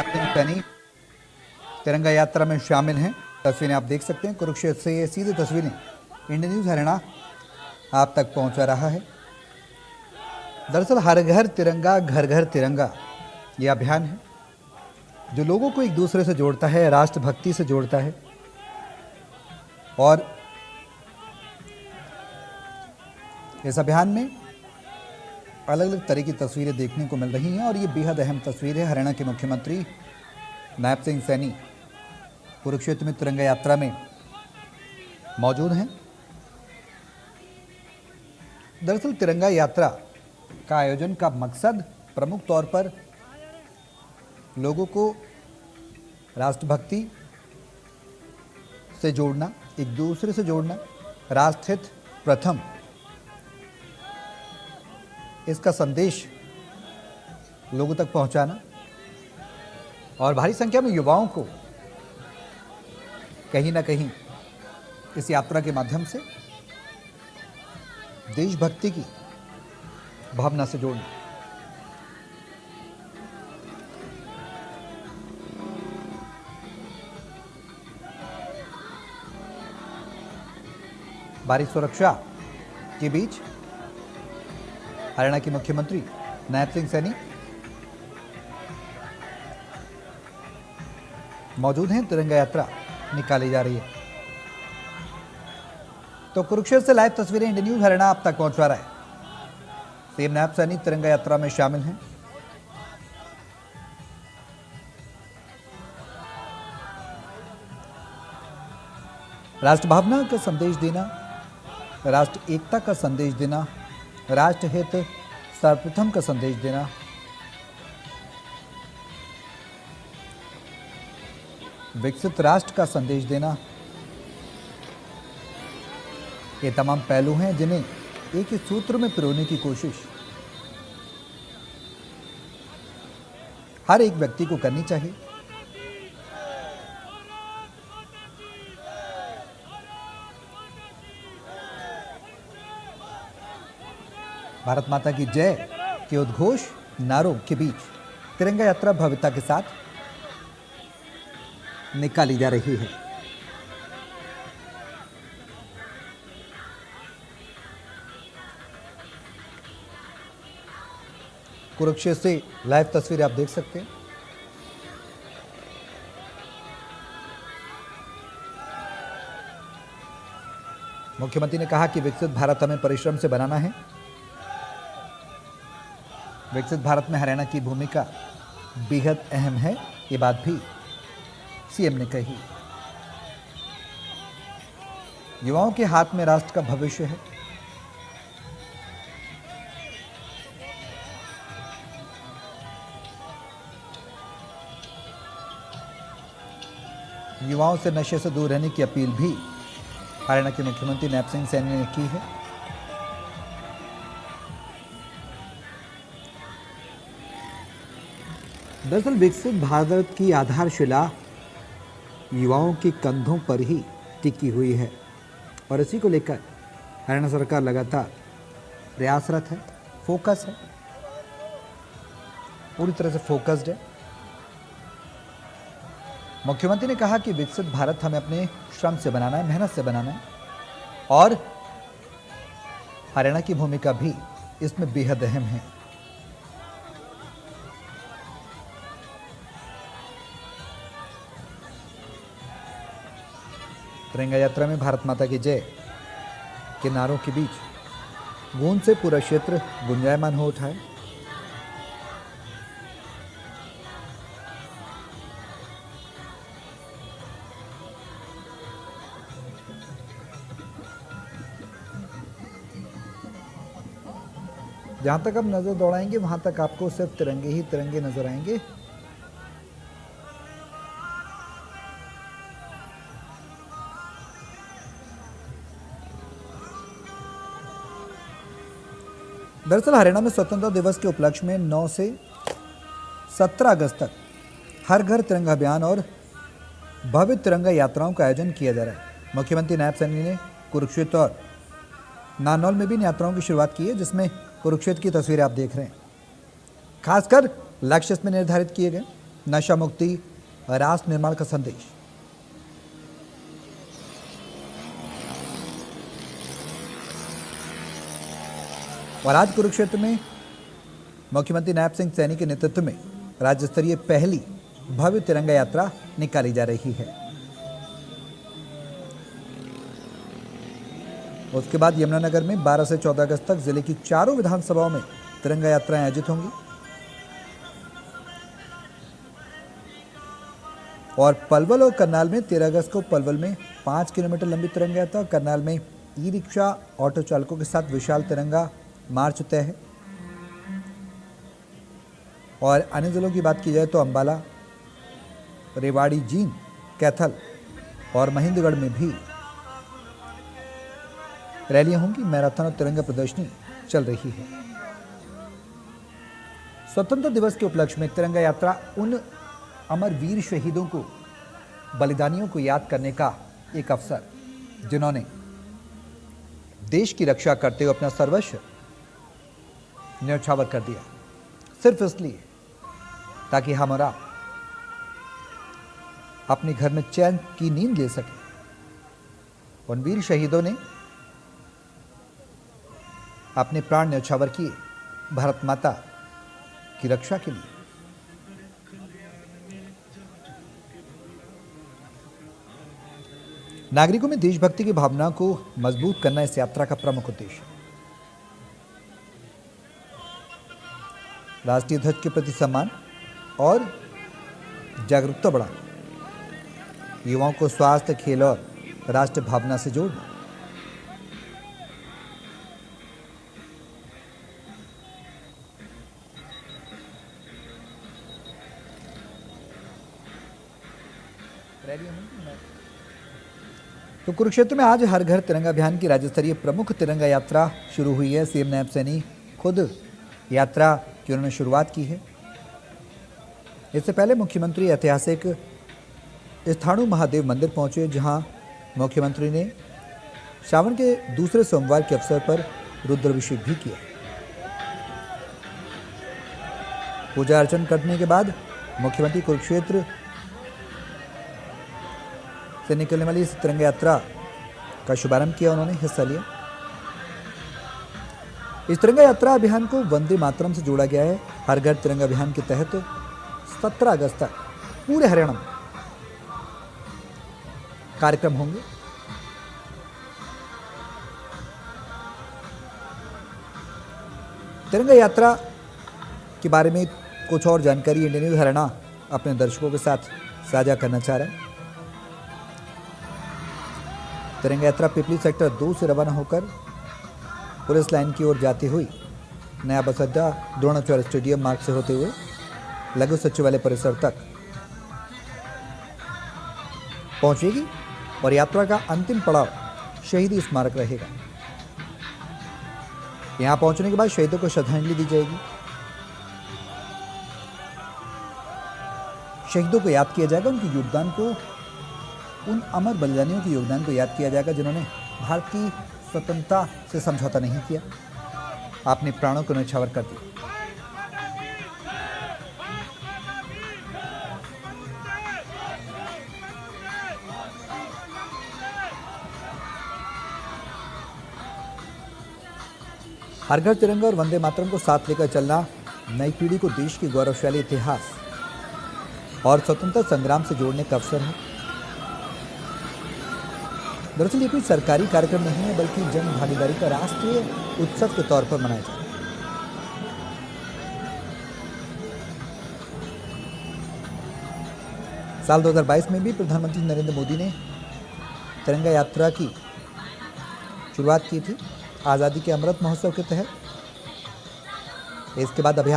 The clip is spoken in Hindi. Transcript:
नैप सिंह सैनी तिरंगा यात्रा में शामिल हैं। तस्वीरें आप देख सकते हैं। कुरुक्षेत्र से ये सीधी तस्वीरें इंडियन न्यूज़ हरियाणा आप तक पहुंचा रहा है। दरअसल हर घर तिरंगा घर घर तिरंगा ये अभियान है जो लोगों को एक दूसरे से जोड़ता है, राष्ट्रभक्ति से जोड़ता है और इस अभियान में अलग अलग तरह की तस्वीरें देखने को मिल रही हैं और ये बेहद अहम तस्वीर है। हरियाणा के मुख्यमंत्री नैप सिंह सैनी कुरुक्षेत्र में तिरंगा यात्रा में मौजूद हैं। दरअसल तिरंगा यात्रा का आयोजन का मकसद प्रमुख तौर पर लोगों को राष्ट्रभक्ति से जोड़ना, एक दूसरे से जोड़ना, राष्ट्रहित प्रथम, इसका संदेश लोगों तक पहुंचाना और भारी संख्या में युवाओं को कहीं ना कहीं इस यात्रा के माध्यम से देशभक्ति की भावना से जोड़ना। भारी सुरक्षा के बीच हरियाणा के मुख्यमंत्री नैप सिंह सैनी मौजूद हैं। तिरंगा यात्रा निकाली जा रही है। तो कुरुक्षेत्र से लाइव तस्वीरें इंडियन न्यूज़ हरियाणा आप तक पहुंचा रहा है। सीएम नैप सैनी तिरंगा यात्रा में शामिल हैं। राष्ट्र भावना का संदेश देना, राष्ट्र एकता का संदेश देना, राष्ट्र हित सर्वप्रथम का संदेश देना, विकसित राष्ट्र का संदेश देना, ये तमाम पहलू हैं जिन्हें एक ही सूत्र में पिरोने की कोशिश हर एक व्यक्ति को करनी चाहिए। भारत माता की जय के उद्घोष नारों के बीच तिरंगा यात्रा भव्यता के साथ निकाली जा रही है। कुरुक्षेत्र से लाइव तस्वीरें आप देख सकते हैं। मुख्यमंत्री ने कहा कि विकसित भारत हमें परिश्रम से बनाना है। विकसित भारत में हरियाणा की भूमिका बेहद अहम है, ये बात भी सीएम ने कही। युवाओं के हाथ में राष्ट्र का भविष्य है। युवाओं से नशे से दूर रहने की अपील भी हरियाणा के मुख्यमंत्री नैप सिंह सैनी ने की है। दरअसल विकसित भारत की आधारशिला युवाओं के कंधों पर ही टिकी हुई है और इसी को लेकर हरियाणा सरकार लगातार प्रयासरत है, फोकस है, पूरी तरह से फोकस्ड है। मुख्यमंत्री ने कहा कि विकसित भारत हमें अपने श्रम से बनाना है, मेहनत से बनाना है और हरियाणा की भूमिका भी इसमें बेहद अहम है। तिरंगा यात्रा में भारत माता की जय के नारों के बीच गूंज से पूरा क्षेत्र गुंजायमान हो उठा है। जहां तक आप नजर दौड़ाएंगे वहां तक आपको सिर्फ तिरंगे ही तिरंगे नजर आएंगे। दरअसल हरियाणा में स्वतंत्रता दिवस के उपलक्ष्य में 9 से 17 अगस्त तक हर घर तिरंगा अभियान और भव्य तिरंगा यात्राओं का आयोजन किया जा रहा है। मुख्यमंत्री नैप सैनी ने कुरुक्षेत्र और नानौल में भी इन यात्राओं की शुरुआत की है, जिसमें कुरुक्षेत्र की तस्वीरें आप देख रहे हैं। खासकर लक्ष्य इसमें निर्धारित किए गए नशा मुक्ति, राष्ट्र निर्माण का संदेश। और आज कुरुक्षेत्र में मुख्यमंत्री नायब सिंह सैनी के नेतृत्व में राज्य स्तरीय पहली भव्य तिरंगा यात्रा निकाली जा रही है। उसके बाद यमुनानगर में 12 से 14 अगस्त तक जिले की चारों विधानसभाओं में तिरंगा यात्राएं आयोजित होंगी। और पलवल और करनाल में 13 अगस्त को पलवल में 5 किलोमीटर लंबी तिरंगा यात्रा, करनाल में ई रिक्शा ऑटो चालकों के साथ विशाल तिरंगा मार्च तय है। और अन्य जिलों की बात की जाए तो अंबाला, रेवाड़ी, जींद, कैथल और महेंद्रगढ़ में भी रैलियां होंगी। मैराथन और तिरंगा प्रदर्शनी चल रही है। स्वतंत्रता दिवस के उपलक्ष्य में तिरंगा यात्रा उन अमर वीर शहीदों को, बलिदानियों को याद करने का एक अवसर, जिन्होंने देश की रक्षा करते हुए अपना सर्वस्व न्यौछावर कर दिया, सिर्फ इसलिए ताकि हम और आप अपने घर में चैन की नींद ले सके। उन वीर शहीदों ने अपने प्राण न्यौछावर किए भारत माता की रक्षा के लिए। नागरिकों में देशभक्ति की भावना को मजबूत करना इस यात्रा का प्रमुख उद्देश्य है। राष्ट्रीय ध्वज के प्रति सम्मान और जागरूकता बढ़ाना, युवाओं को स्वास्थ्य, खेल और राष्ट्र भावना से जोड़ना। तो कुरुक्षेत्र में आज हर घर तिरंगा अभियान की राज्य स्तरीय प्रमुख तिरंगा यात्रा शुरू हुई है। सीएम नायब सैनी खुद यात्रा की उन्होंने शुरुआत की है। इससे पहले मुख्यमंत्री ऐतिहासिक स्थाणु महादेव मंदिर पहुंचे, जहां मुख्यमंत्री ने श्रावण के दूसरे सोमवार के अवसर पर रुद्राभिषेक भी किया। पूजा अर्चन करने के बाद मुख्यमंत्री कुरुक्षेत्र से निकलने वाली इस तिरंगा यात्रा का शुभारंभ किया, उन्होंने हिस्सा लिया। इस तिरंगा यात्रा अभियान को वंदे मातरम से जोड़ा गया है। हर घर तिरंगा अभियान के तहत 17 अगस्त तक पूरे हरियाणा में कार्यक्रम होंगे। तिरंगा यात्रा के बारे में कुछ और जानकारी इंडियन न्यूज़ हरियाणा अपने दर्शकों के साथ साझा करना चाह रहा है। तिरंगा यात्रा पिपली सेक्टर 2 से रवाना होकर पुलिस लाइन की ओर जाती हुई नया बस अड्डा, द्रोणाचार्य स्टेडियम मार्ग से होते हुए लघु सचिवालय परिसर तक पहुंचेगी और यात्रा का अंतिम पड़ाव शहीदी स्मारक रहेगा। यहां पहुंचने के बाद शहीदों को श्रद्धांजलि दी जाएगी। शहीदों को याद किया जाएगा, उनके योगदान को, उन अमर बलिदानियों के योगदान को याद किया जाएगा, जिन्होंने भारत की स्वतंत्रता से समझौता नहीं किया, अपने प्राणों को न्यौछावर कर दिया। हर घर तिरंगा और वंदे मातरम को साथ लेकर चलना नई पीढ़ी को देश के गौरवशाली इतिहास और स्वतंत्रता संग्राम से जोड़ने का अवसर है। दरअसल ये कोई सरकारी कार्यक्रम नहीं है, बल्कि जन भागीदारी का राष्ट्रीय उत्सव के तौर पर मनाया जाता है। साल 2022 में भी प्रधानमंत्री नरेंद्र मोदी ने तिरंगा यात्रा की शुरुआत की थी आज़ादी के अमृत महोत्सव के तहत। इसके बाद अभियान